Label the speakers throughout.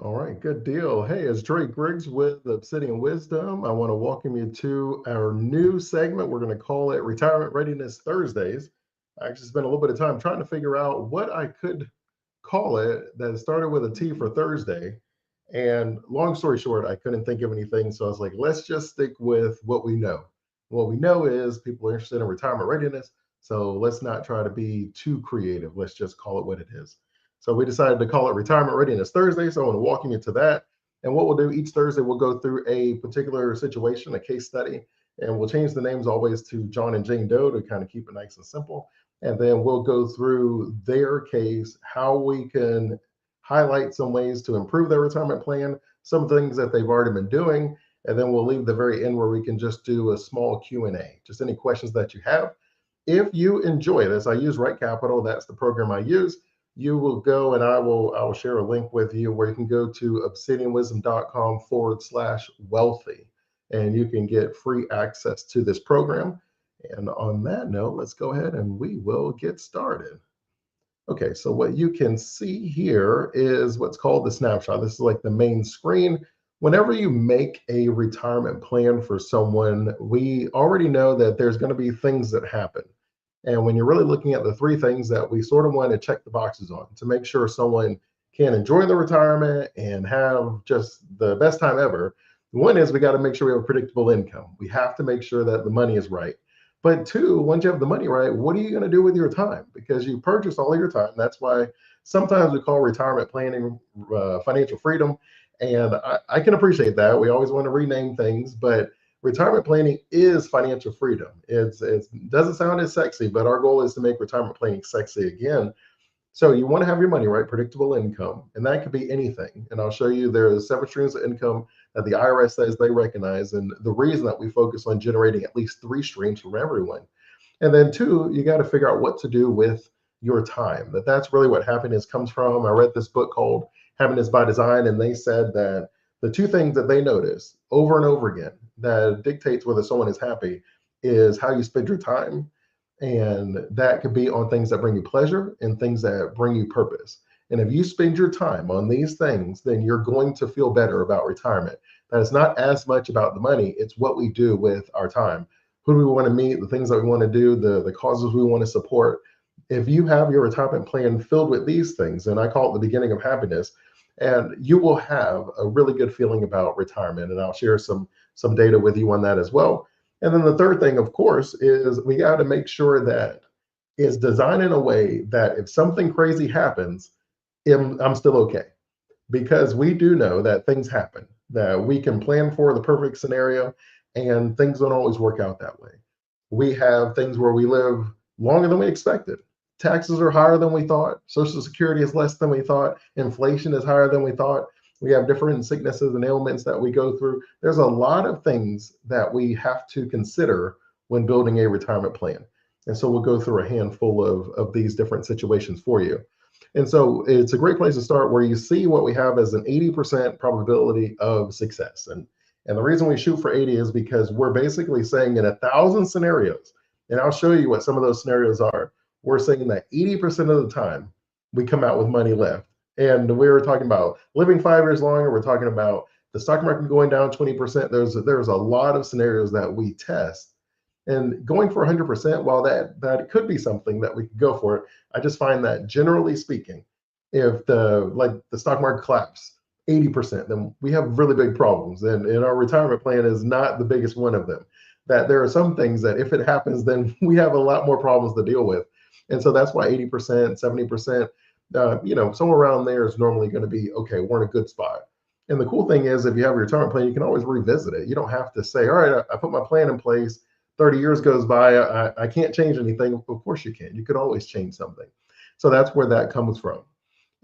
Speaker 1: All right, good deal. Hey, it's Drake Griggs with Obsidian Wisdom. I want to welcome you to our new segment. We're going to call it Retirement Readiness Thursdays. I actually spent a little bit of time trying to figure out what I could call it that started with a T for Thursday. And long story short, I couldn't think of anything. So I was like, let's just stick with what we know. What we know is people are interested in retirement readiness. So let's not try to be too creative. Let's just call it what it is. So we decided to call it Retirement Readiness Thursday. So I want to walk you into that. And what we'll do each Thursday, we'll go through a particular situation, a case study, and we'll change the names always to John and Jane Doe to kind of keep it nice and simple. And then we'll go through their case, how we can highlight some ways to improve their retirement plan, some things that they've already been doing, and then we'll leave the very end where we can just do a small Q&A, just any questions that you have. If you enjoy this, I use Right Capital. That's the program I use. You will go and I will share a link with you where you can go to obsidianwisdom.com/wealthy and you can get free access to this program. And on that note, let's go ahead and we will get started. Okay, so what you can see here is what's called the snapshot. This is like the main screen. Whenever you make a retirement plan for someone, we already know that there's going to be things that happen. And when you're really looking at the three things that we sort of want to check the boxes on to make sure someone can enjoy the retirement and have just the best time ever, one is we got to make sure we have a predictable income. We have to make sure that the money is right. But two, once you have the money right, what are you going to do with your time? Because you purchase all of your time. That's why sometimes we call retirement planning financial freedom. And I can appreciate that. We always want to rename things, but retirement planning is financial freedom. It doesn't sound as sexy, but our goal is to make retirement planning sexy again. So you want to have your money right, predictable income, and that could be anything. And I'll show you there's seven streams of income that the IRS says they recognize, and the reason that we focus on generating at least three streams from everyone. And then two, you got to figure out what to do with your time. That's really what happiness comes from. I read this book called Happiness by Design, and they said that the two things that they notice over and over again that dictates whether someone is happy is how you spend your time, and that could be on things that bring you pleasure and things that bring you purpose. And if you spend your time on these things, then you're going to feel better about retirement. That is not as much about the money, it's what we do with our time. Who do we want to meet, the things that we want to do, the causes we want to support. If you have your retirement plan filled with these things, and I call it the beginning of happiness, and you will have a really good feeling about retirement. And I'll share some data with you on that as well. And then the third thing, of course, is we got to make sure that it's designed in a way that if something crazy happens, I'm still okay. Because we do know that things happen, that we can plan for the perfect scenario, and things don't always work out that way. We have things where we live longer than we expected. Taxes are higher than we thought. Social Security is less than we thought. Inflation is higher than we thought. We have different sicknesses and ailments that we go through. There's a lot of things that we have to consider when building a retirement plan. And so we'll go through a handful of these different situations for you. And so it's a great place to start where you see what we have as an 80% probability of success. And the reason we shoot for 80 is because we're basically saying in 1,000 scenarios, and I'll show you what some of those scenarios are, we're saying that 80% of the time we come out with money left. And we were talking about living 5 years longer. We're talking about the stock market going down 20%. There's a lot of scenarios that we test. And going for 100%, while that could be something that we could go for, I just find that generally speaking, if the stock market collapse 80%, then we have really big problems. And our retirement plan is not the biggest one of them. That there are some things that if it happens, then we have a lot more problems to deal with. And so that's why 80%, 70%, somewhere around there is normally going to be okay. We're in a good spot. And the cool thing is, if you have a retirement plan, you can always revisit it. You don't have to say, all right, I put my plan in place. 30 years goes by, I can't change anything. Of course you can. You could always change something. So that's where that comes from.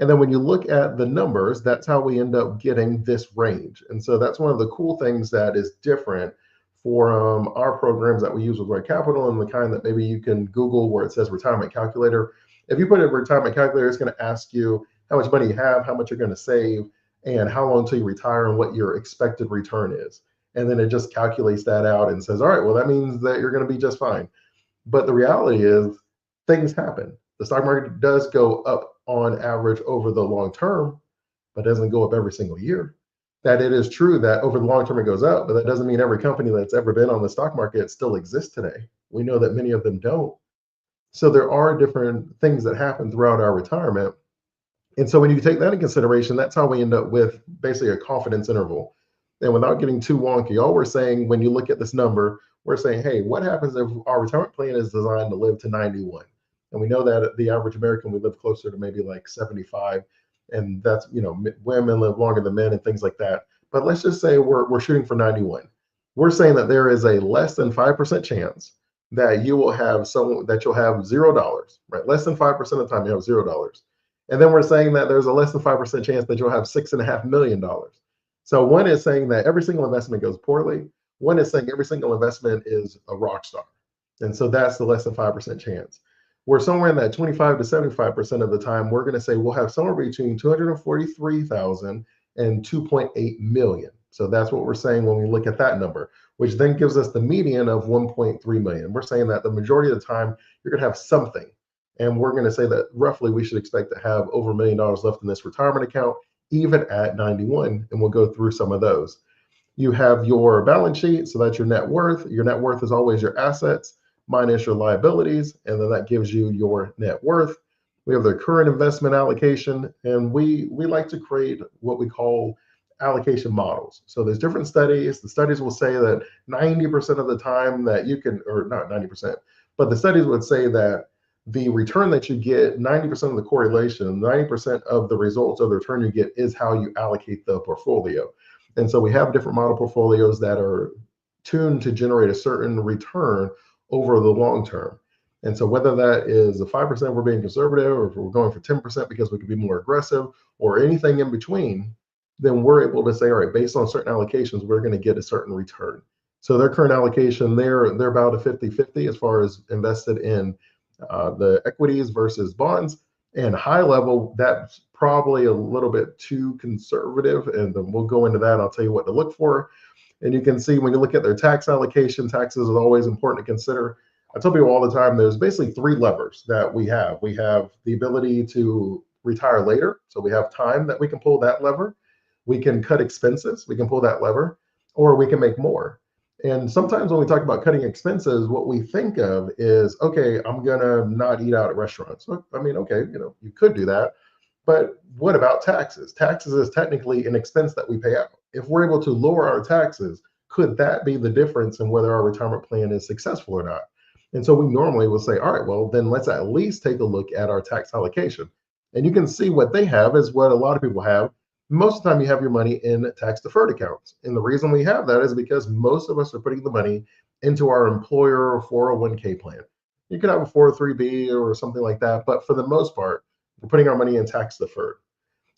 Speaker 1: And then when you look at the numbers, that's how we end up getting this range. And so that's one of the cool things that is different for our programs that we use with Right Capital, and the kind that maybe you can Google where it says retirement calculator. If you put in a retirement calculator, it's going to ask you how much money you have, how much you're going to save, and how long until you retire, and what your expected return is. And then it just calculates that out and says, all right, well, that means that you're going to be just fine. But the reality is things happen. The stock market does go up on average over the long term, but it doesn't go up every single year. That it is true that over the long term it goes up, but that doesn't mean every company that's ever been on the stock market still exists today. We know that many of them don't. So there are different things that happen throughout our retirement. And so when you take that into consideration, that's how we end up with basically a confidence interval. And without getting too wonky, all we're saying when you look at this number, we're saying, hey, what happens if our retirement plan is designed to live to 91? And we know that the average American would live closer to maybe like 75. And that's, women live longer than men and things like that. But let's just say we're shooting for 91. We're saying that there is a less than 5% chance that you will have that you'll have $0, right? Less than 5% of the time you have $0. And then we're saying that there's a less than 5% chance that you'll have $6.5 million. So one is saying that every single investment goes poorly. One is saying every single investment is a rock star. And so that's the less than 5% chance. We're somewhere in that 25 to 75% of the time, we're going to say we'll have somewhere between 243,000 and 2.8 million. So that's what we're saying when we look at that number, which then gives us the median of 1.3 million. We're saying that the majority of the time, you're going to have something. And we're going to say that roughly we should expect to have over $1 million left in this retirement account, even at 91. And we'll go through some of those. You have your balance sheet. So that's your net worth. Your net worth is always your assets minus your liabilities. And then that gives you your net worth. We have the current investment allocation. And we like to create what we call allocation models. So there's different studies. The studies will say that 90% of the time that you can, or not 90%, but the studies would say that the return that you get, 90% of the correlation, 90% of the results of the return you get is how you allocate the portfolio. And so we have different model portfolios that are tuned to generate a certain return over the long term. And so whether that is a 5% we're being conservative, or if we're going for 10% because we could be more aggressive, or anything in between, then we're able to say, all right, based on certain allocations, we're going to get a certain return. So their current allocation, they're about a 50-50 as far as invested in the equities versus bonds. And high level, that's probably a little bit too conservative. And then we'll go into that. I'll tell you what to look for. And you can see when you look at their tax allocation, taxes is always important to consider. I tell people all the time, there's basically three levers that we have. We have the ability to retire later. So we have time that we can pull that lever. We can cut expenses. We can pull that lever, or we can make more. And sometimes when we talk about cutting expenses, what we think of is, okay, I'm going to not eat out at restaurants. I mean, okay, you could do that. But what about taxes? Taxes is technically an expense that we pay out. If we're able to lower our taxes, could that be the difference in whether our retirement plan is successful or not? And so we normally will say, all right, well, then let's at least take a look at our tax allocation. And you can see what they have is what a lot of people have. Most of the time you have your money in tax deferred accounts. And the reason we have that is because most of us are putting the money into our employer 401k plan. You could have a 403b or something like that, but for the most part, we're putting our money in tax deferred,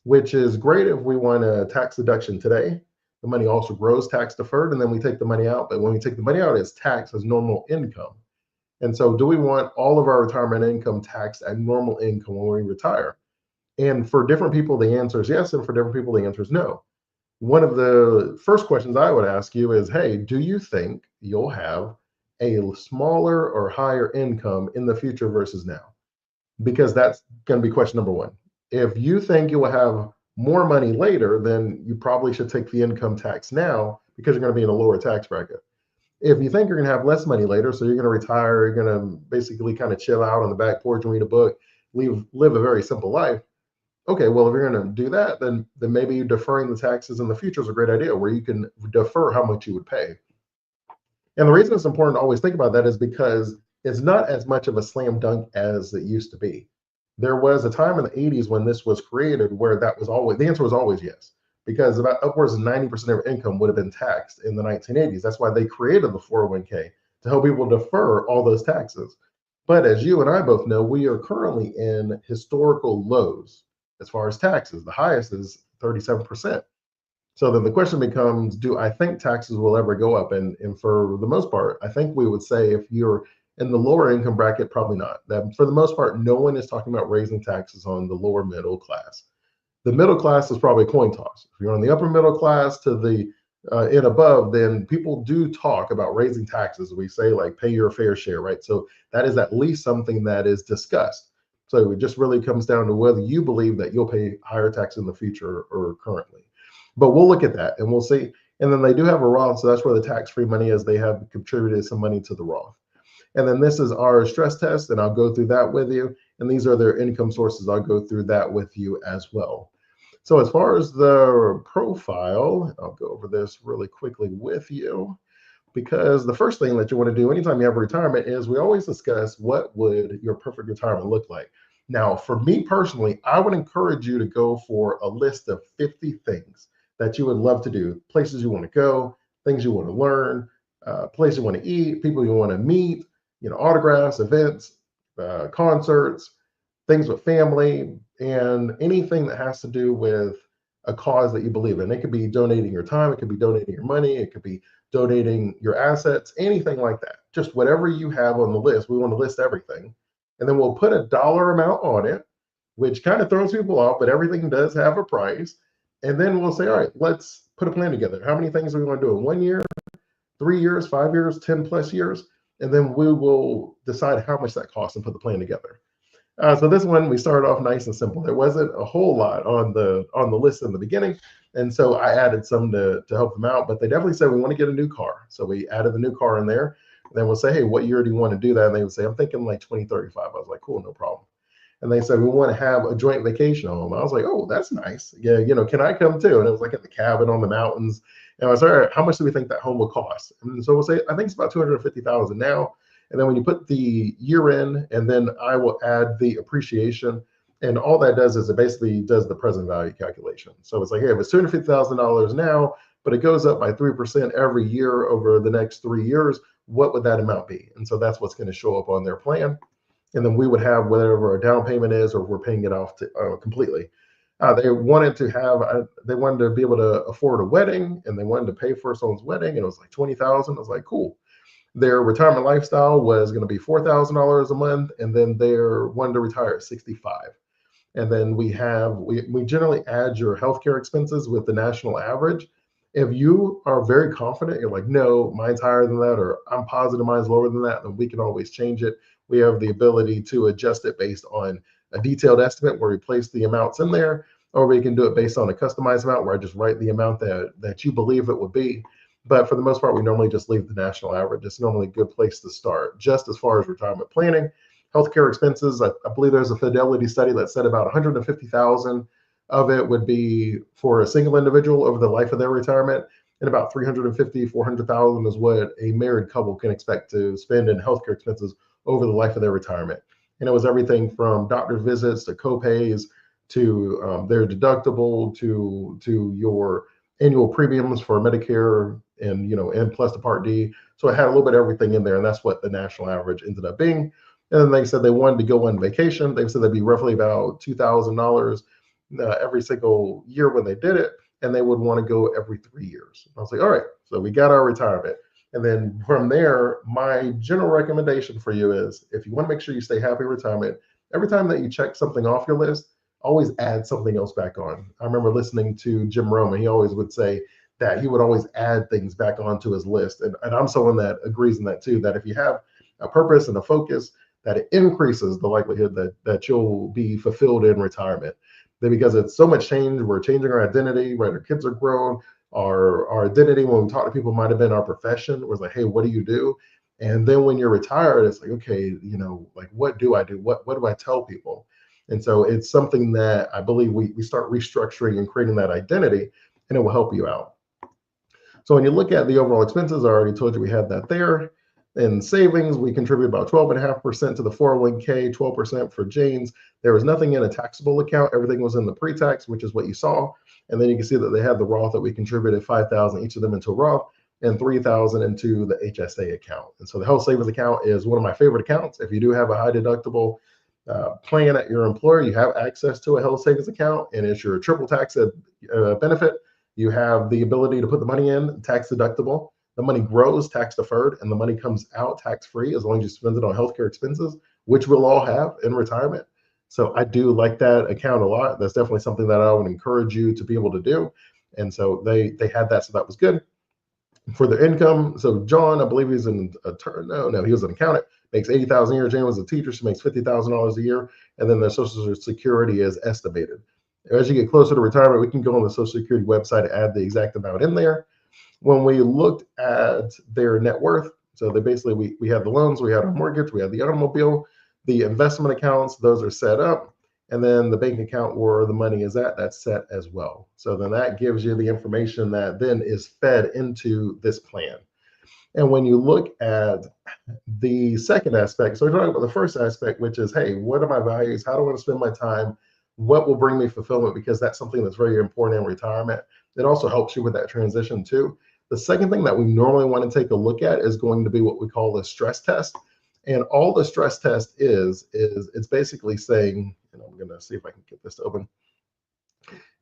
Speaker 1: which is great if we want a tax deduction today. The money also grows tax deferred, and then we take the money out. But when we take the money out, it's taxed as normal income. And so do we want all of our retirement income taxed at normal income when we retire? And for different people, the answer is yes. And for different people, the answer is no. One of the first questions I would ask you is, hey, do you think you'll have a smaller or higher income in the future versus now? Because that's going to be question number one. If you think you will have more money later, then you probably should take the income tax now because you're going to be in a lower tax bracket. If you think you're going to have less money later, so you're going to retire, you're going to basically kind of chill out on the back porch and read a book, live a very simple life. Okay, well, if you're going to do that, then maybe deferring the taxes in the future is a great idea, where you can defer how much you would pay. And the reason it's important to always think about that is because it's not as much of a slam dunk as it used to be. There was a time in the 80s when this was created where that was always, the answer was always yes, because about upwards of 90% of income would have been taxed in the 1980s. That's why they created the 401k, to help people defer all those taxes. But as you and I both know, we are currently in historical lows as far as taxes. The highest is 37%. So then the question becomes, do I think taxes will ever go up? And for the most part, I think we would say if you're in the lower income bracket, probably not. That for the most part, no one is talking about raising taxes on the lower middle class. The middle class is probably a coin toss. If you're on the upper middle class to the and above, then people do talk about raising taxes. We say like pay your fair share, right? So that is at least something that is discussed. So it just really comes down to whether you believe that you'll pay higher tax in the future or currently. But we'll look at that and we'll see. And then they do have a Roth, so that's where the tax-free money is. They have contributed some money to the Roth. And then this is our stress test, and I'll go through that with you. And these are their income sources. I'll go through that with you as well. So as far as the profile, I'll go over this really quickly with you, because the first thing that you want to do anytime you have a retirement is we always discuss what would your perfect retirement look like. Now, for me personally, I would encourage you to go for a list of 50 things that you would love to do, places you want to go, things you want to learn, places you want to eat, people you want to meet, autographs, events, concerts, things with family, and anything that has to do with a cause that you believe in. It could be donating your time, it could be donating your money, it could be donating your assets, anything like that. Just whatever you have on the list. We want to list everything. And then we'll put a dollar amount on it, which kind of throws people off, but everything does have a price. And then we'll say, all right, let's put a plan together. How many things are we going to do in 1 year, 3 years, 5 years, 10 plus years? And then we will decide how much that costs and put the plan together. So this one, we started off nice and simple. There wasn't a whole lot on the list in the beginning. And so I added some to help them out, but they definitely said, we want to get a new car. So we added the new car in there. And then we'll say, hey, what year do you want to do that? And they would say, I'm thinking like 2035. I was like, cool, no problem. And they said, we want to have a joint vacation home. I was like, oh, that's nice. Yeah, can I come too? And it was like at the cabin on the mountains. And I was like, all right, how much do we think that home will cost? And so we'll say, I think it's about $250,000 now. And then when you put the year in, and then I will add the appreciation. And all that does is it basically does the present value calculation. So it's like, hey, if it's $250,000 now, but it goes up by 3% every year over the next 3 years, what would that amount be? And so that's what's going to show up on their plan. And then we would have whatever our down payment is, or we're paying it off completely. They wanted to be able to afford a wedding, and they wanted to pay for someone's wedding, and it was like $20,000. I was like, cool. Their retirement lifestyle was going to be $4,000 a month, and then they're wanting to retire at 65. And then we generally add your healthcare expenses with the national average. If you are very confident, you're like, no, mine's higher than that, or I'm positive mine's lower than that, then we can always change it. We have the ability to adjust it based on a detailed estimate where we place the amounts in there, or we can do it based on a customized amount where I just write the amount that you believe it would be. But for the most part, we normally just leave the national average. It's normally a good place to start. Just as far as retirement planning, healthcare expenses, I believe there's a Fidelity study that said about 150,000 of it would be for a single individual over the life of their retirement, and about 350, 400,000 is what a married couple can expect to spend in healthcare expenses over the life of their retirement. And it was everything from doctor visits to co-pays to their deductible to your annual premiums for Medicare and plus the Part D. So it had a little bit of everything in there, and that's what the national average ended up being. And then they said they wanted to go on vacation. They said that'd be roughly about $2,000 every single year when they did it, and they would want to go every 3 years. I was like, all right, so we got our retirement. And then from there, my general recommendation for you is, if you want to make sure you stay happy in retirement, every time that you check something off your list, always add something else back on. I remember listening to Jim Rome, and he always would say that he would always add things back onto his list. And I'm someone that agrees in that too, that if you have a purpose and a focus, that it increases the likelihood that you'll be fulfilled in retirement. Then because it's so much change, we're changing our identity, right? Our kids are grown. Our identity when we talk to people might have been our profession. It was like, hey, what do you do? And then when you're retired, it's like, okay, like, what do I do? What do I tell people? And so it's something that I believe we start restructuring and creating that identity, and it will help you out. So when you look at the overall expenses, I already told you we had that there. In savings, we contribute about 12.5% to the 401k, 12% for Jane's. There was nothing in a taxable account. Everything was in the pre-tax, which is what you saw. And then you can see that they had the Roth that we contributed 5,000 each of them into a Roth and 3,000 into the HSA account. And so the health savings account is one of my favorite accounts. If you do have a high deductible plan at your employer, you have access to a health savings account, and it's your triple tax benefit. You have the ability to put the money in tax deductible. The money grows tax deferred, and the money comes out tax free as long as you spend it on healthcare expenses, which we'll all have in retirement. So I do like that account a lot. That's definitely something that I would encourage you to be able to do. And so they had that, so that was good. For their income, so John, I believe he's an attorney. No, he was an accountant. makes 80,000 a year. Jan was a teacher, she makes $50,000 a year, and then their Social Security is estimated. As you get closer to retirement, we can go on the Social Security website and add the exact amount in there. When we looked at their net worth, so they basically, we had the loans, we had our mortgage, we had the automobile, the investment accounts, those are set up. And then the bank account where the money is at, that's set as well. So then that gives you the information that then is fed into this plan. And when you look at the second aspect, so we're talking about the first aspect, which is, hey, what are my values? How do I want to spend my time? What will bring me fulfillment? Because that's something that's very important in retirement. It also helps you with that transition too. The second thing that we normally want to take a look at is going to be what we call the stress test. And all the stress test is it's basically saying, and I'm going to see if I can get this to open.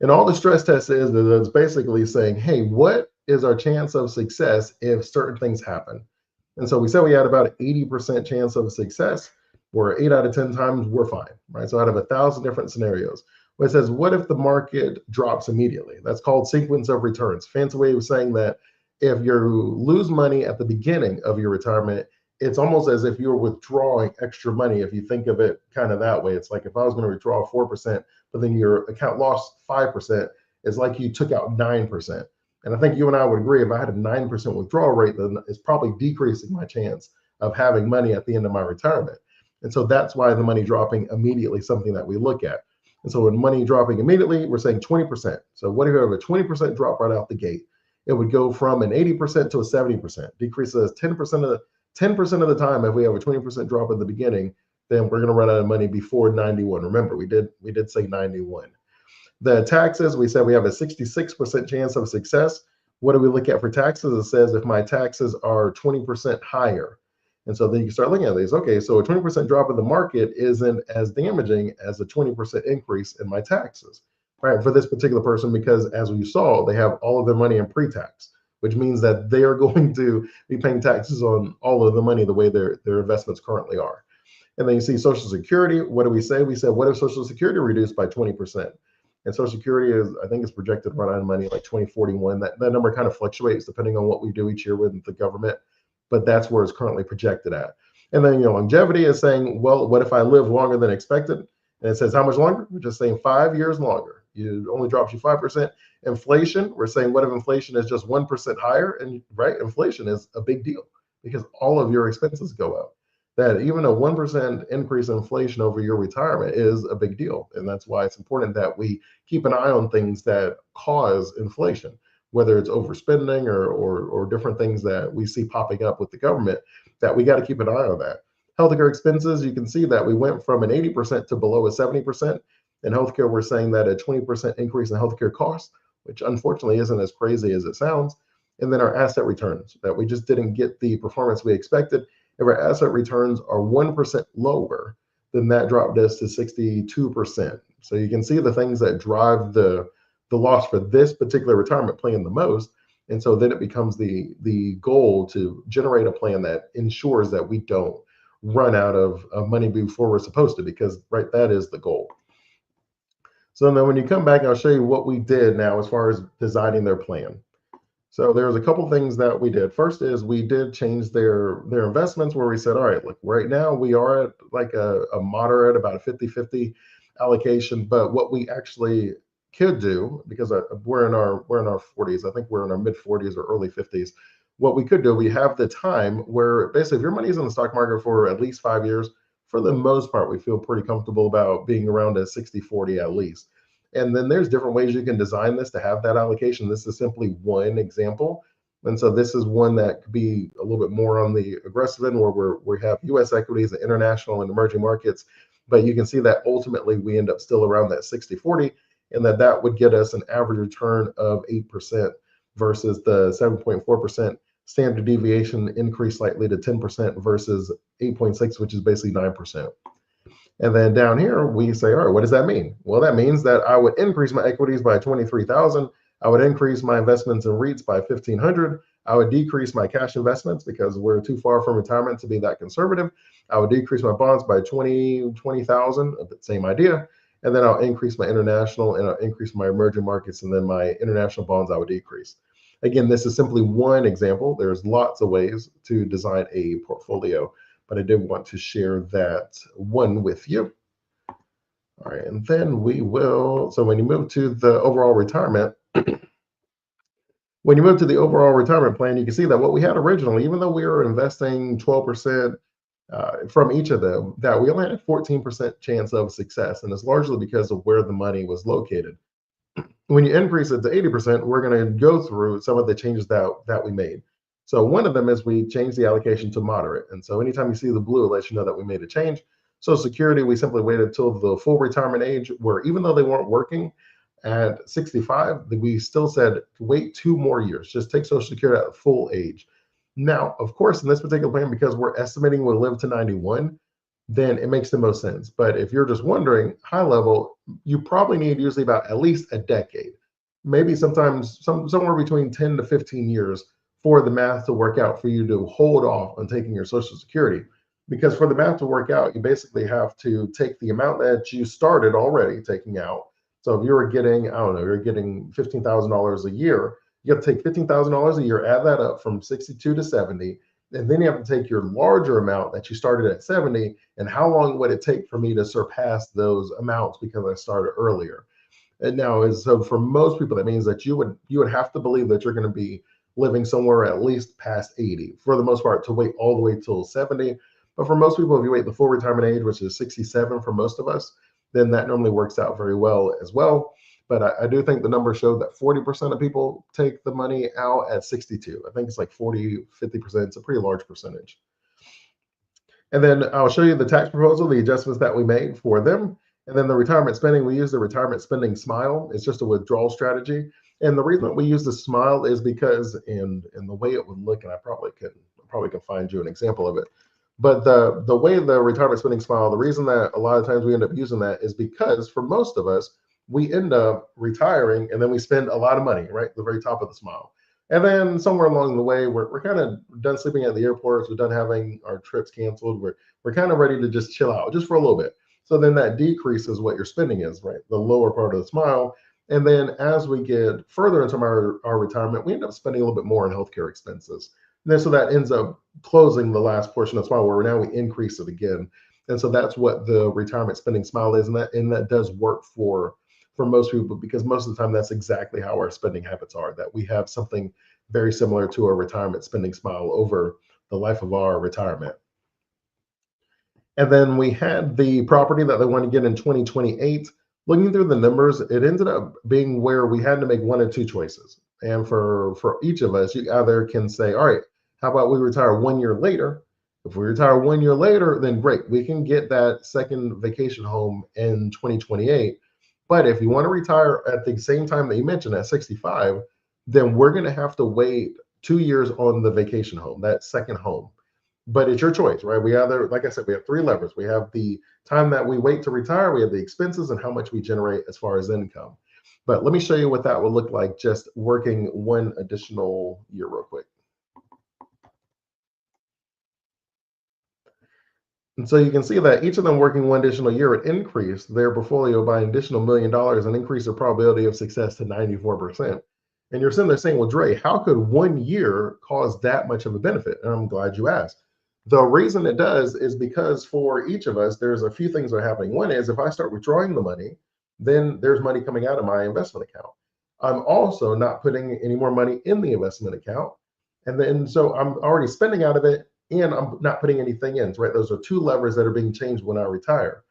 Speaker 1: And all the stress test is it's basically saying, hey, what is our chance of success if certain things happen? And so we said we had about an 80% chance of success, where 8 out of 10 times we're fine, right? So out of 1,000 different scenarios, where it says, what if the market drops immediately? That's called sequence of returns. Fancy way of saying that if you lose money at the beginning of your retirement, it's almost as if you're withdrawing extra money. If you think of it kind of that way, it's like if I was going to withdraw 4%, but then your account lost 5%, it's like you took out 9%. And I think you and I would agree, if I had a 9% withdrawal rate, then it's probably decreasing my chance of having money at the end of my retirement. And so that's why the money dropping immediately is something that we look at. And so when money dropping immediately, we're saying 20%. So what if you have a 20% drop right out the gate? It would go from an 80% to a 70%, decreases 10% of the time. If we have a 20% drop at the beginning, then we're going to run out of money before 91. Remember, we did say 91. The taxes, we said we have a 66% chance of success. What do we look at for taxes? It says if my taxes are 20% higher. And so then you can start looking at these. Okay, so a 20% drop in the market isn't as damaging as a 20% increase in my taxes, right? For this particular person, because as we saw, they have all of their money in pre-tax, which means that they are going to be paying taxes on all of the money the way their investments currently are. And then you see Social Security. What do we say? We said, what if Social Security reduced by 20%? And Social Security is, I think, is projected to run out of money like 2041. That number kind of fluctuates depending on what we do each year with the government, but that's where it's currently projected at. And then, longevity is saying, well, what if I live longer than expected? And it says how much longer? We're just saying 5 years longer. It only drops you 5%. Inflation, we're saying, what if inflation is just 1% higher? And right, inflation is a big deal because all of your expenses go up. That even a 1% increase in inflation over your retirement is a big deal. And that's why it's important that we keep an eye on things that cause inflation, whether it's overspending or different things that we see popping up with the government, that we got to keep an eye on that. Healthcare expenses, you can see that we went from an 80% to below a 70%. In healthcare, we're saying that a 20% increase in healthcare costs, which unfortunately isn't as crazy as it sounds. And then our asset returns, that we just didn't get the performance we expected. If our asset returns are 1% lower, then that dropped us to 62%. So you can see the things that drive the loss for this particular retirement plan the most. And so then it becomes the goal to generate a plan that ensures that we don't run out of money before we're supposed to, because right, that is the goal. So then when you come back, I'll show you what we did now as far as designing their plan. So there's a couple things that we did. First is we did change their investments, where we said, all right, look, right now we are at like a moderate, about a 50-50 allocation. But what we actually could do, because we're in our 40s, I think we're in our mid 40s or early 50s. What we could do, we have the time where basically if your money's in the stock market for at least 5 years, for the most part, we feel pretty comfortable about being around a 60-40 at least. And then there's different ways you can design this to have that allocation. This is simply one example. And so this is one that could be a little bit more on the aggressive end, where we have US equities, and international and emerging markets. But you can see that ultimately we end up still around that 60-40, and that would get us an average return of 8% versus the 7.4% standard deviation increase slightly to 10% versus 8.6, which is basically 9%. And then down here, we say, all right, what does that mean? Well, that means that I would increase my equities by 23,000. I would increase my investments in REITs by 1,500. I would decrease my cash investments because we're too far from retirement to be that conservative. I would decrease my bonds by 20,000, same idea. And then I'll increase my international, and I'll increase my emerging markets, and then my international bonds I would decrease. Again, this is simply one example. There's lots of ways to design a portfolio. but I did want to share that one with you. All right, and then we will, so when you move to the overall retirement, when you move to the overall retirement plan, you can see that what we had originally, even though we were investing 12% from each of them, that we only had a 14% chance of success. And it's largely because of where the money was located. When you increase it to 80%, we're going to go through some of the changes that we made. So one of them is we changed the allocation to moderate. And so anytime you see the blue, it lets you know that we made a change. Social Security, we simply waited till the full retirement age, where even though they weren't working at 65, we still said wait 2 more years. Just take Social Security at full age. Now, of course, in this particular plan, because we're estimating we'll live to 91, then it makes the most sense. But if you're just wondering, high level, you probably need usually about at least a decade, maybe sometimes somewhere between 10 to 15 years for the math to work out for you to hold off on taking your Social Security. Because for the math to work out, you basically have to take the amount that you started already taking out. So if you were getting, I don't know, you're getting $15,000 a year, you have to take $15,000 a year, add that up from 62 to 70, and then you have to take your larger amount that you started at 70, and how long would it take for me to surpass those amounts because I started earlier. And now is so for most people that means that you would have to believe that you're going to be living somewhere at least past 80 for the most part to wait all the way till 70. But for most people, if you wait the full retirement age, which is 67 for most of us, then that normally works out very well as well. But I do think the numbers show that 40% of people take the money out at 62. I think it's like 40, 50%. It's a pretty large percentage. And then I'll show you the tax proposal, the adjustments that we made for them. And then the retirement spending, we use the retirement spending smile. It's just a withdrawal strategy. And the reason we use the smile is because in the way it would look, and I probably can find you an example of it. But the way the retirement spending smile, the reason that a lot of times we end up using that is because for most of us, we end up retiring and then we spend a lot of money, right? At the very top of the smile. And then somewhere along the way, we're kind of done sleeping at the airports, we're done having our trips canceled, we're kind of ready to just chill out just for a little bit. So then that decreases what your spending is, right? The lower part of the smile. And then as we get further into our retirement, we end up spending a little bit more on healthcare expenses. And then so that ends up closing the last portion of the smile where now we increase it again. And so that's what the retirement spending smile is. And that does work for most people because most of the time that's exactly how our spending habits are, that we have something very similar to a retirement spending smile over the life of our retirement. And then we had the property that they want to get in 2028. Looking through the numbers, it ended up being where we had to make one of two choices. And for each of us, you either can say, all right, how about we retire 1 year later? If we retire 1 year later, then great, we can get that second vacation home in 2028. But if you want to retire at the same time that you mentioned at 65, then we're going to have to wait 2 years on the vacation home, that second home. But it's your choice, right? We either, like I said, we have three levers. We have the time that we wait to retire, we have the expenses, and how much we generate as far as income. But let me show you what that would look like just working one additional year real quick. And so you can see that each of them working one additional year would increase their portfolio by an additional $1 million and increase the probability of success to 94%. And you're sitting there saying, well, Dre, how could 1 year cause that much of a benefit? And I'm glad you asked. The reason it does is because for each of us, there's a few things that are happening. One is if I start withdrawing the money, then there's money coming out of my investment account. I'm also not putting any more money in the investment account. And then so I'm already spending out of it and I'm not putting anything in, right? Those are two levers that are being changed when I retire.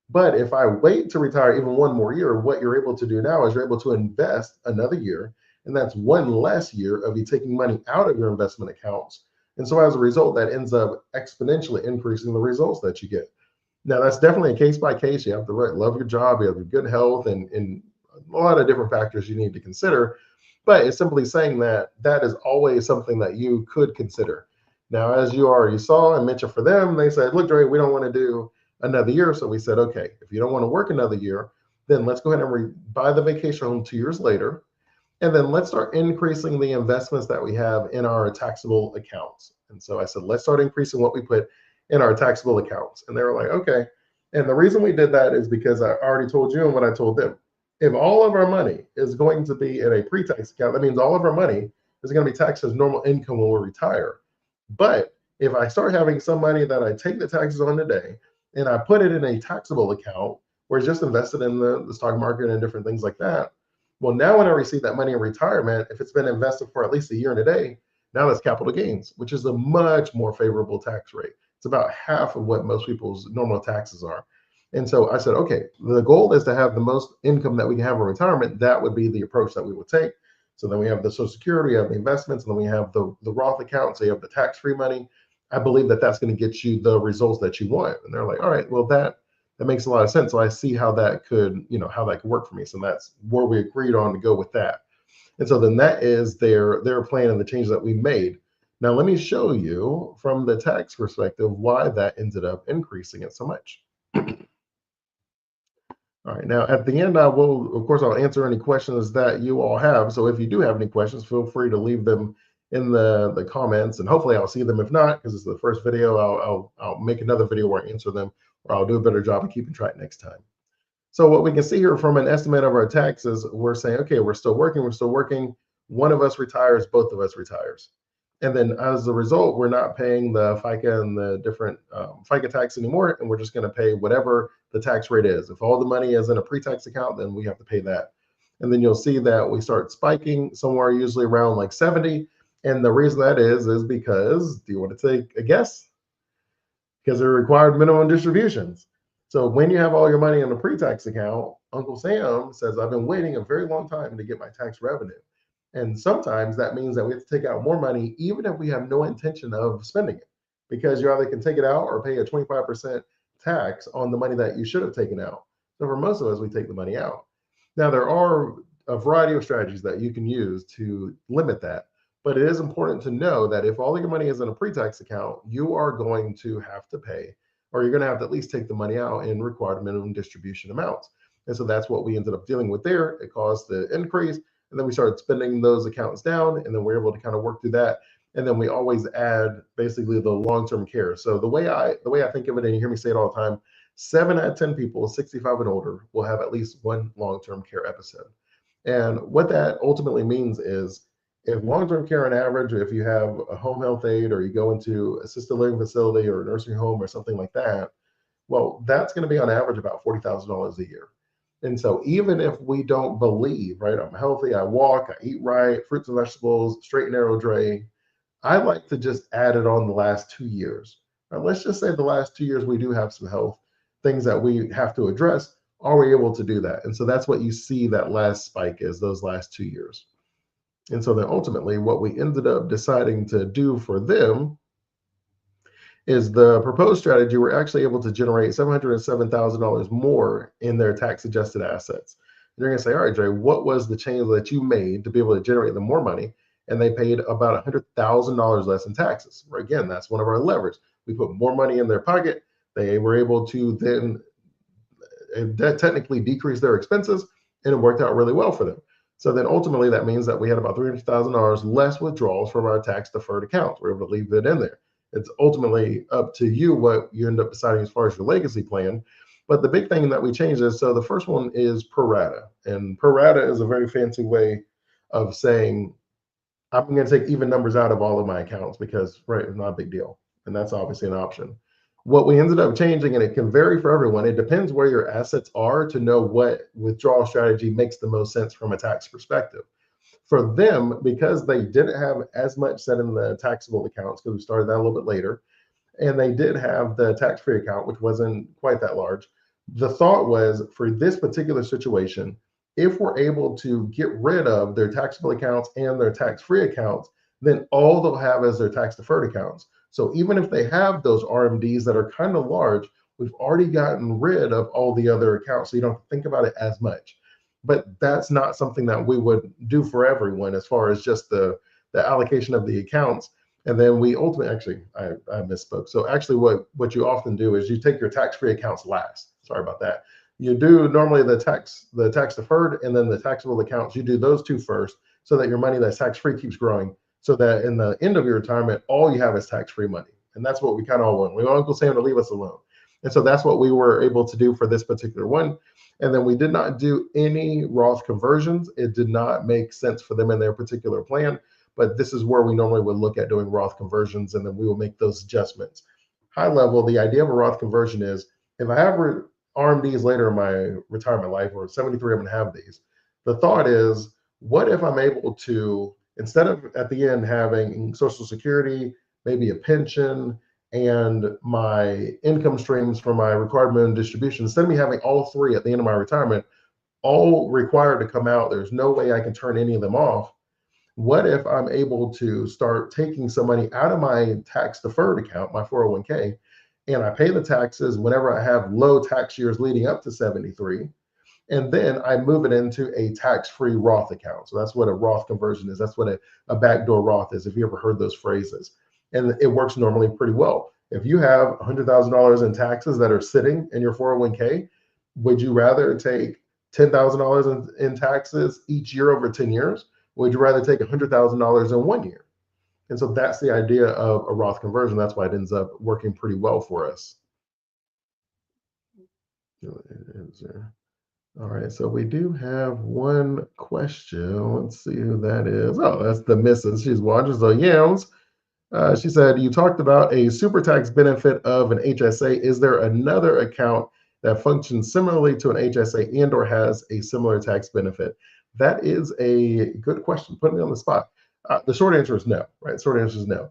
Speaker 1: But if I wait to retire even 1 more year, what you're able to do now is you're able to invest another year. And that's one less year of you taking money out of your investment accounts. And so as a result, that ends up exponentially increasing the results that you get. Now, that's definitely a case by case. You have to love your job, you have good health, and a lot of different factors you need to consider. But it's simply saying that that is always something that you could consider. Now, as you already saw and mentioned for them, they said, look, Dre, we don't want to do another year. So we said, okay, if you don't want to work another year, then let's go ahead and buy the vacation home 2 years later. And then let's start increasing the investments that we have in our taxable accounts. And so I said, let's start increasing what we put in our taxable accounts. And they were like, okay. And the reason we did that is because I already told you and what I told them. If all of our money is going to be in a pre-tax account, that means all of our money is going to be taxed as normal income when we retire. But if I start having some money that I take the taxes on today and I put it in a taxable account where it's just invested in the stock market and different things like that, well, now when I receive that money in retirement, if it's been invested for at least a year and a day, now that's capital gains, which is a much more favorable tax rate. It's about half of what most people's normal taxes are. And so I said, okay, the goal is to have the most income that we can have in retirement. That would be the approach that we would take. So then we have the Social Security, we have the investments, and then we have the Roth account. So you have the tax-free money. I believe that that's going to get you the results that you want. And they're like, all right, well, that makes a lot of sense. So I see how that could, how that could work for me. So that's where we agreed on to go with that. And so then that is their plan and the changes that we made. Now let me show you from the tax perspective why that ended up increasing it so much. All right, now at the end, of course, I'll answer any questions that you all have. So if you do have any questions, feel free to leave them in the comments, and hopefully I'll see them. If not, because it's the first video, I'll make another video where I answer them, or I'll do a better job of keeping track next time. So what we can see here from an estimate of our taxes, we're saying, okay, we're still working. One of us retires, both of us retires. And then as a result, we're not paying the FICA and the different FICA tax anymore, and we're just going to pay whatever the tax rate is. If all the money is in a pre-tax account, then we have to pay that. And then you'll see that we start spiking somewhere usually around like 70. And the reason that is because, do you want to take a guess? Because they're required minimum distributions. So when you have all your money in a pre-tax account, Uncle Sam says, I've been waiting a very long time to get my tax revenue. And sometimes that means that we have to take out more money, even if we have no intention of spending it, because you either can take it out or pay a 25% tax on the money that you should have taken out. So for most of us, we take the money out. Now, there are a variety of strategies that you can use to limit that. But it is important to know that if all your money is in a pre-tax account, you are going to have to pay, or you're going to have to at least take the money out in required minimum distribution amounts. And so that's what we ended up dealing with there. It caused the increase. And then we started spending those accounts down, and then we're able to kind of work through that. And then we always add basically the long-term care. So the way I think of it, and you hear me say it all the time, 7 out of 10 people 65 and older will have at least one long-term care episode. And what that ultimately means is, if long-term care on average, if you have a home health aide or you go into assisted living facility or a nursing home or something like that, well, that's going to be on average about $40,000 a year. And so even if we don't believe, right, I'm healthy, I walk, I eat right, fruits and vegetables, straight and narrow drain, I like to just add it on the last 2 years. Now, let's just say the last 2 years we do have some health things that we have to address. Are we able to do that? And so that's what you see that last spike is, those last 2 years. And so then ultimately what we ended up deciding to do for them is the proposed strategy. We're actually able to generate $707,000 more in their tax adjusted assets. And you're going to say, all right, Dre, what was the change that you made to be able to generate them more money? And they paid about $100,000 less in taxes. Again, that's one of our levers. We put more money in their pocket. They were able to then technically decrease their expenses, and it worked out really well for them. So then ultimately that means that we had about $300,000 less withdrawals from our tax deferred accounts. We're able to leave it in there. It's ultimately up to you what you end up deciding as far as your legacy plan. But the big thing that we changed is, so the first one is pro rata. And pro rata is a very fancy way of saying, I'm going to take even numbers out of all of my accounts because, right, it's not a big deal. And that's obviously an option. What we ended up changing, and it can vary for everyone, it depends where your assets are to know what withdrawal strategy makes the most sense from a tax perspective. For them, because they didn't have as much set in the taxable accounts, because we started that a little bit later, and they did have the tax-free account, which wasn't quite that large, the thought was, for this particular situation, if we're able to get rid of their taxable accounts and their tax-free accounts, then all they'll have is their tax-deferred accounts. So even if they have those RMDs that are kind of large, we've already gotten rid of all the other accounts, so you don't have to think about it as much. But that's not something that we would do for everyone as far as just the allocation of the accounts. And then we ultimately, actually, I misspoke. So actually what you often do is you take your tax-free accounts last. Sorry about that. You do normally the tax deferred and then the taxable accounts, you do those two first so that your money that's tax-free keeps growing, so that in the end of your retirement, all you have is tax-free money. And that's what we kind of all want. We want Uncle Sam to leave us alone. And so that's what we were able to do for this particular one. And then we did not do any Roth conversions. It did not make sense for them in their particular plan. but this is where we normally would look at doing Roth conversions, and then we will make those adjustments. High level, the idea of a Roth conversion is if I have RMDs later in my retirement life, or 73, I'm going to have these. The thought is, what if I'm able to, instead of at the end having Social Security, maybe a pension, and my income streams from my required minimum distribution, instead of me having all three at the end of my retirement, all required to come out, there's no way I can turn any of them off. What if I'm able to start taking some money out of my tax deferred account, my 401k, and I pay the taxes whenever I have low tax years leading up to 73, and then I move it into a tax-free Roth account. So that's what a Roth conversion is. That's what a backdoor Roth is, if you ever heard those phrases. And it works normally pretty well. If you have $100,000 in taxes that are sitting in your 401k, would you rather take $10,000 in taxes each year over 10 years? Would you rather take $100,000 in 1 year? And so that's the idea of a Roth conversion. That's why it ends up working pretty well for us. All right, so we do have one question. Let's see who that is. Oh, that's the missus. She's watching. So, Yams, she said, you talked about a super tax benefit of an HSA. Is there another account that functions similarly to an HSA and or has a similar tax benefit? That is a good question. Put me on the spot. The short answer is no, right? Short answer is no.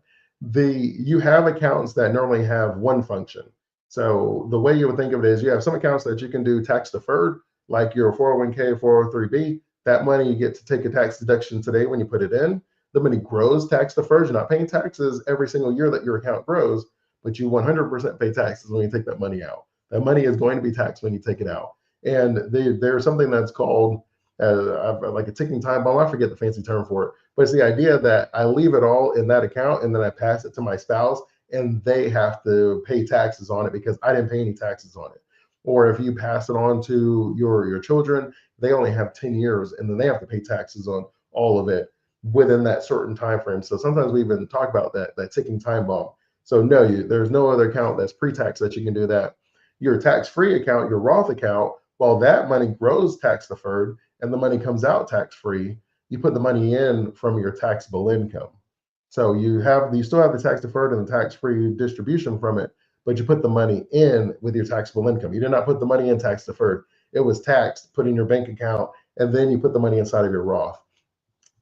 Speaker 1: You have accounts that normally have one function. So the way you would think of it is you have some accounts that you can do tax deferred, like your 401k, 403b. That money you get to take a tax deduction today when you put it in. The money grows tax deferred. You're not paying taxes every single year that your account grows, but you 100% pay taxes when you take that money out. That money is going to be taxed when you take it out. And there's something that's called like a ticking time bomb. I forget the fancy term for it, but it's the idea that I leave it all in that account and then I pass it to my spouse and they have to pay taxes on it because I didn't pay any taxes on it. Or if you pass it on to your children, they only have 10 years and then they have to pay taxes on all of it within that certain time frame. So sometimes we even talk about that ticking time bomb. So no, there's no other account that's pre-tax that you can do that. Your tax-free account, your Roth account, while that money grows tax deferred and the money comes out tax-free, you put the money in from your taxable income. So you still have the tax deferred and the tax-free distribution from it, but you put the money in with your taxable income. You did not put the money in tax deferred. It was taxed, put in your bank account, and then you put the money inside of your Roth.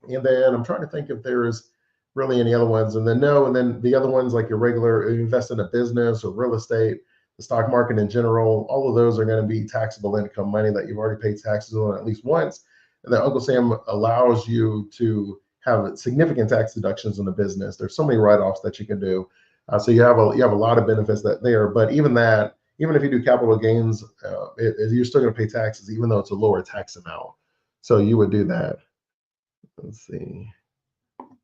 Speaker 1: And then I'm trying to think if there's really any other ones. And then no, and then the other ones like your regular invest in a business or real estate, the stock market in general, all of those are going to be taxable income money that you've already paid taxes on at least once. And then Uncle Sam allows you to have significant tax deductions in the business. There's so many write-offs that you can do. So you have a lot of benefits there. But even if you do capital gains, you're still going to pay taxes, even though it's a lower tax amount. So you would do that. Let's see.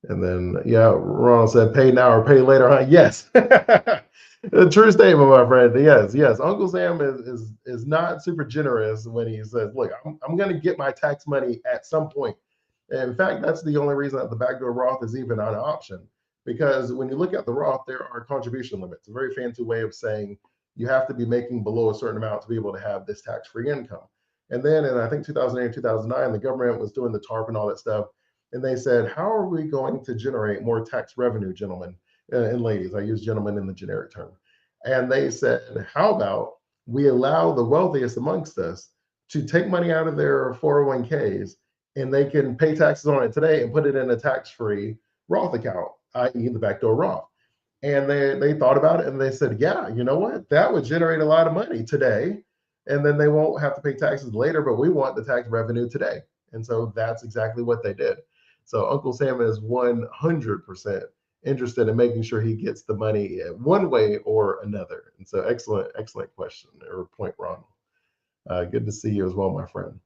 Speaker 1: And then, yeah, Ronald said, pay now or pay later, huh? Yes. A true statement, my friend. Yes. Uncle Sam is not super generous when he says, look, I'm going to get my tax money at some point. And in fact, that's the only reason that the backdoor Roth is even an option. Because when you look at the Roth, there are contribution limits. A very fancy way of saying you have to be making below a certain amount to be able to have this tax-free income. And then in, I think, 2008, 2009, the government was doing the TARP and all that stuff. And they said, how are we going to generate more tax revenue, gentlemen and ladies? I use gentlemen in the generic term. And they said, how about we allow the wealthiest amongst us to take money out of their 401ks and they can pay taxes on it today and put it in a tax-free Roth account, i.e. the backdoor Roth. And they thought about it and they said, yeah, you know what? That would generate a lot of money today. And then they won't have to pay taxes later, but we want the tax revenue today. And so that's exactly what they did. So Uncle Sam is 100% interested in making sure he gets the money one way or another. And so excellent question or point, Ron. Good to see you as well, my friend.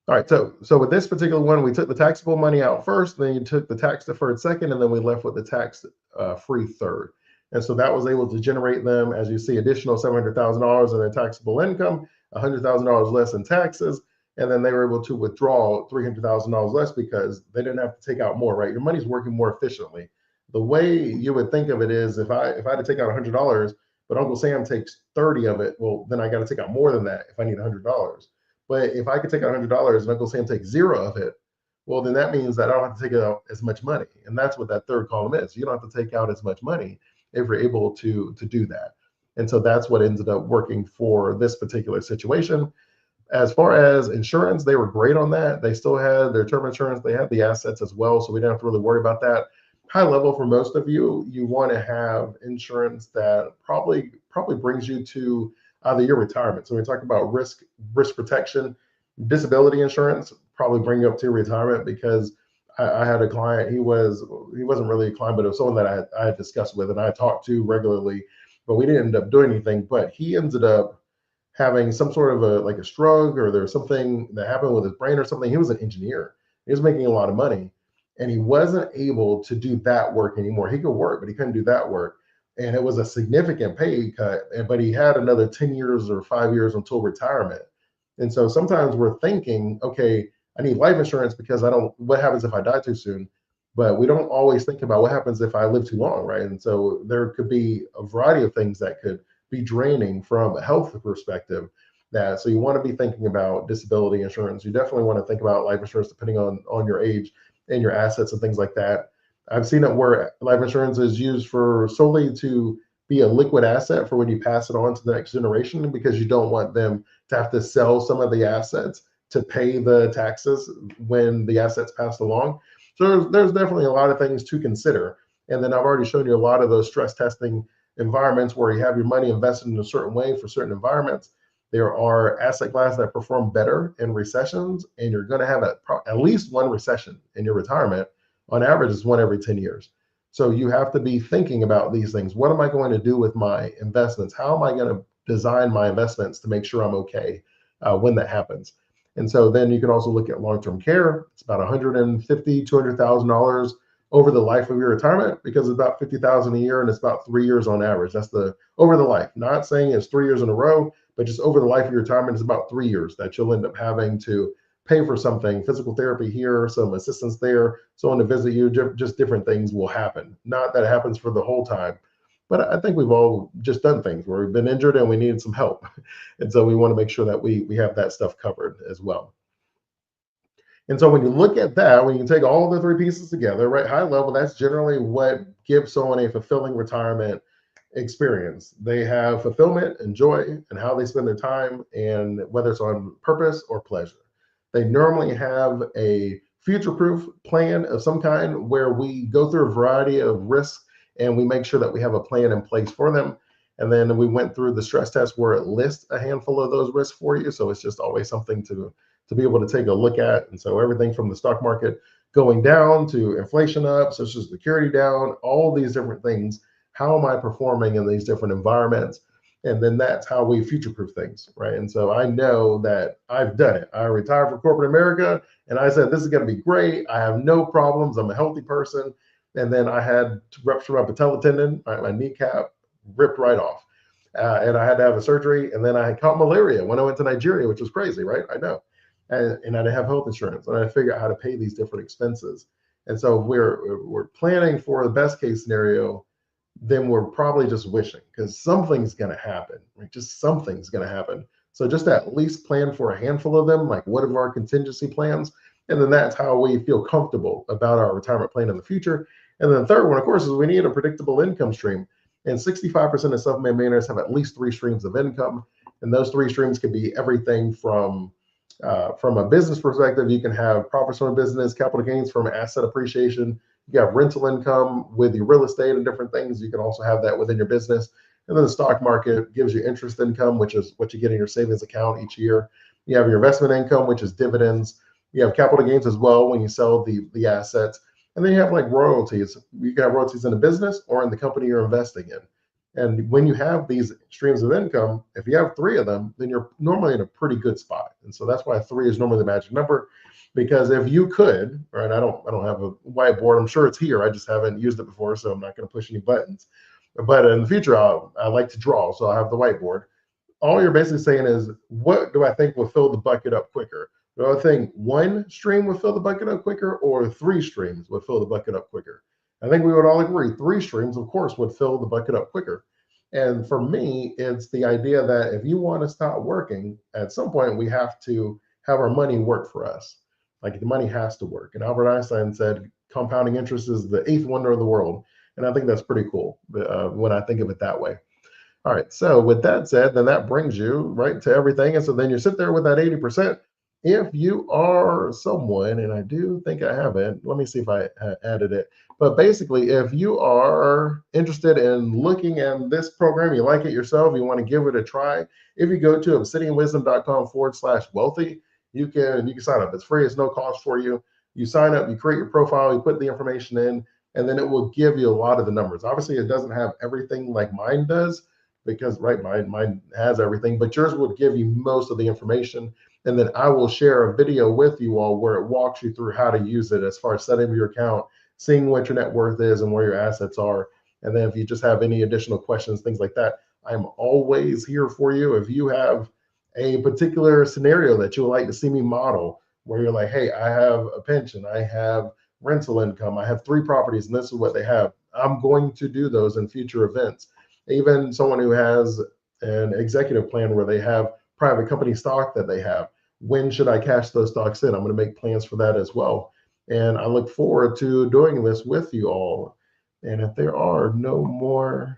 Speaker 1: All right, so with this particular one, we took the taxable money out first, then you took the tax deferred second, and then we left with the tax free third. And so that was able to generate them, as you see, additional $700,000 in their taxable income, $100,000 less in taxes, and then they were able to withdraw $300,000 less because they didn't have to take out more, right? Your money's working more efficiently. The way you would think of it is if I had to take out $100, but Uncle Sam takes 30 of it, well, then I got to take out more than that if I need $100. But if I could take out $100 and Uncle Sam takes 0 of it, well, then that means that I don't have to take out as much money. And that's what that third column is. You don't have to take out as much money if you're able to do that. And so that's what ended up working for this particular situation. As far as insurance, they were great on that. They still had their term insurance, they had the assets as well, so we didn't have to really worry about that. High level for most of you, you want to have insurance that probably brings you to either your retirement. So we talk about risk protection, disability insurance probably bring you up to retirement, because I had a client. He wasn't really a client, but it was someone that I had discussed with and I talked to regularly, but we didn't end up doing anything. But he ended up having some sort of a like a stroke, or there was something that happened with his brain or something. He was an engineer. He was making a lot of money, and he wasn't able to do that work anymore. He could work, but he couldn't do that work. And it was a significant pay cut, but he had another 10 years or 5 years until retirement. And so sometimes we're thinking, okay, I need life insurance because I don't, what happens if I die too soon? But we don't always think about what happens if I live too long, right? And so there could be a variety of things that could be draining from a health perspective. That so you want to be thinking about disability insurance. You definitely want to think about life insurance depending on your age and your assets and things like that. I've seen it where life insurance is used for solely to be a liquid asset for when you pass it on to the next generation, because you don't want them to have to sell some of the assets to pay the taxes when the assets pass along. So there's definitely a lot of things to consider. And then I've already shown you a lot of those stress testing environments where you have your money invested in a certain way for certain environments. There are asset classes that perform better in recessions, and you're going to have at least one recession in your retirement. On average, it's one every 10 years. So you have to be thinking about these things. What am I going to do with my investments? How am I going to design my investments to make sure I'm okay when that happens? And so then you can also look at long-term care. It's about $150,000, $200,000 over the life of your retirement, because it's about 50,000 a year and it's about 3 years on average. That's the over the life. Not saying it's 3 years in a row, but just over the life of your retirement is about 3 years that you'll end up having to pay for something, physical therapy here, some assistance there, someone to visit you, just different things will happen. Not that it happens for the whole time, but I think we've all just done things where we've been injured and we needed some help. And so we want to make sure that we have that stuff covered as well. And so when you look at that, when you take all the three pieces together, right, high level, that's generally what gives someone a fulfilling retirement experience. They have fulfillment and joy and how they spend their time, and whether it's on purpose or pleasure. They normally have a future-proof plan of some kind where we go through a variety of risks and we make sure that we have a plan in place for them. And then we went through the stress test where it lists a handful of those risks for you. So it's just always something to be able to take a look at. And so everything from the stock market going down to inflation up, social security down, all these different things. How am I performing in these different environments? And then that's how we future-proof things, right? And so I know that I've done it. I retired from corporate America, and I said, this is going to be great. I have no problems. I'm a healthy person. And then I had to rupture my patella tendon, my kneecap ripped right off. And I had to have a surgery. And then I had caught malaria when I went to Nigeria, which was crazy, right? I know. And I didn't have health insurance. And I figured out how to pay these different expenses. And so we're planning for the best case scenario, then we're probably just wishing, because something's going to happen. Right? Just something's going to happen. So just at least plan for a handful of them, like what are our contingency plans? And then that's how we feel comfortable about our retirement plan in the future. And then the third one, of course, is we need a predictable income stream. And 65% of self-made millionaires have at least 3 streams of income. And those 3 streams could be everything from a business perspective. You can have profits from a business, capital gains from asset appreciation. You have rental income with your real estate and different things. You can also have that within your business. And then the stock market gives you interest income, which is what you get in your savings account each year. You have your investment income, which is dividends. You have capital gains as well when you sell the assets. And then you have like royalties. You can have royalties in a business or in the company you're investing in. And when you have these streams of income, if you have 3 of them, then you're normally in a pretty good spot. And so that's why 3 is normally the magic number. Because if you could, right, I don't have a whiteboard. I'm sure it's here. I just haven't used it before, so I'm not going to push any buttons. But in the future, I like to draw, so I have the whiteboard. All you're basically saying is, what do I think will fill the bucket up quicker? Do I think 1 stream would fill the bucket up quicker, or 3 streams would fill the bucket up quicker? I think we would all agree 3 streams, of course, would fill the bucket up quicker. And for me, it's the idea that if you want to stop working, at some point we have to have our money work for us. Like the money has to work. And Albert Einstein said compounding interest is the eighth wonder of the world. And I think that's pretty cool when I think of it that way. All right. So with that said, then that brings you right to everything. And so then you sit there with that 80%. If you are someone, and I do think I have it, let me see if I added it. But basically, if you are interested in looking at this program, you like it yourself, you want to give it a try, if you go to obsidianwisdom.com/wealthy, you can sign up. It's free, it's no cost for you. You sign up, you create your profile, you put the information in, and then it will give you a lot of the numbers. Obviously, it doesn't have everything like mine does, because right, mine has everything, but yours would give you most of the information. And then I will share a video with you all where it walks you through how to use it as far as setting up your account, seeing what your net worth is and where your assets are. And then if you just have any additional questions, things like that, I'm always here for you. If you have a particular scenario that you would like to see me model, where you're like, hey, I have a pension, I have rental income, I have 3 properties, and this is what they have, I'm going to do those in future events. Even someone who has an executive plan where they have private company stock that they have, when should I cash those stocks in? I'm going to make plans for that as well. And I look forward to doing this with you all. And if there are no more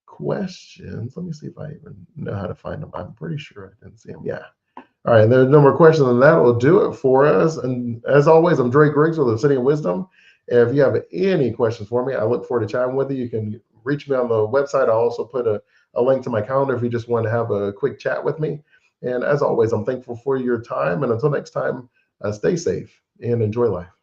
Speaker 1: questions, let me see if I even know how to find them. I'm pretty sure I didn't see them. Yeah. All right. There's no more questions, and that will do it for us. And as always, I'm Dre Griggs with Obsidian Wisdom. If you have any questions for me, I look forward to chatting with you. You can reach me on the website. I'll also put a link to my calendar if you just want to have a quick chat with me. And as always, I'm thankful for your time. And until next time, stay safe and enjoy life.